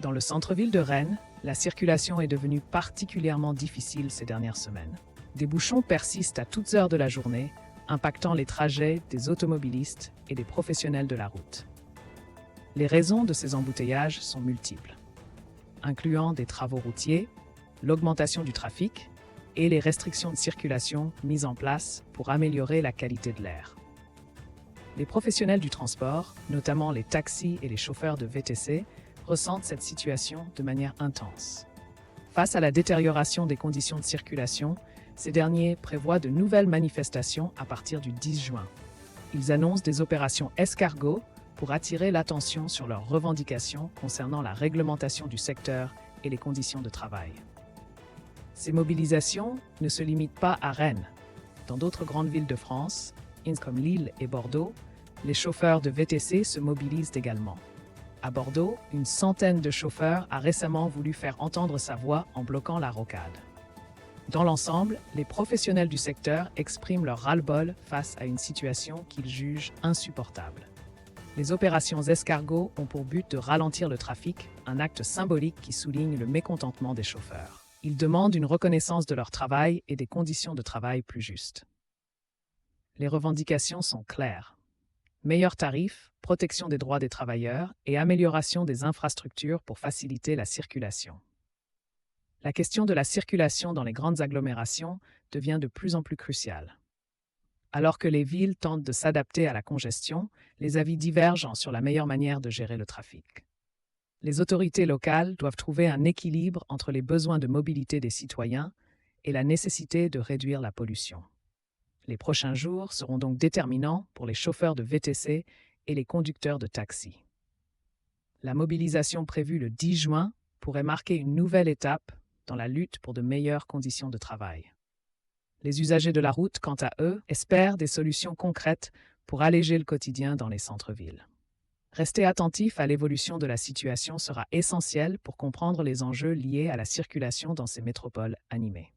Dans le centre-ville de Rennes, la circulation est devenue particulièrement difficile ces dernières semaines. Des bouchons persistent à toutes heures de la journée, impactant les trajets des automobilistes et des professionnels de la route. Les raisons de ces embouteillages sont multiples, incluant des travaux routiers, l'augmentation du trafic et les restrictions de circulation mises en place pour améliorer la qualité de l'air. Les professionnels du transport, notamment les taxis et les chauffeurs de VTC, ressentent cette situation de manière intense. Face à la détérioration des conditions de circulation, ces derniers prévoient de nouvelles manifestations à partir du 10 juin. Ils annoncent des opérations escargots pour attirer l'attention sur leurs revendications concernant la réglementation du secteur et les conditions de travail. Ces mobilisations ne se limitent pas à Rennes. Dans d'autres grandes villes de France, comme Lille et Bordeaux, les chauffeurs de VTC se mobilisent également. À Bordeaux, une centaine de chauffeurs a récemment voulu faire entendre sa voix en bloquant la rocade. Dans l'ensemble, les professionnels du secteur expriment leur ras-le-bol face à une situation qu'ils jugent insupportable. Les opérations escargots ont pour but de ralentir le trafic, un acte symbolique qui souligne le mécontentement des chauffeurs. Ils demandent une reconnaissance de leur travail et des conditions de travail plus justes. Les revendications sont claires. Meilleurs tarifs, protection des droits des travailleurs et amélioration des infrastructures pour faciliter la circulation. La question de la circulation dans les grandes agglomérations devient de plus en plus cruciale. Alors que les villes tentent de s'adapter à la congestion, les avis divergent sur la meilleure manière de gérer le trafic. Les autorités locales doivent trouver un équilibre entre les besoins de mobilité des citoyens et la nécessité de réduire la pollution. Les prochains jours seront donc déterminants pour les chauffeurs de VTC et les conducteurs de taxi. La mobilisation prévue le 10 juin pourrait marquer une nouvelle étape dans la lutte pour de meilleures conditions de travail. Les usagers de la route, quant à eux, espèrent des solutions concrètes pour alléger le quotidien dans les centres-villes. Rester attentif à l'évolution de la situation sera essentiel pour comprendre les enjeux liés à la circulation dans ces métropoles animées.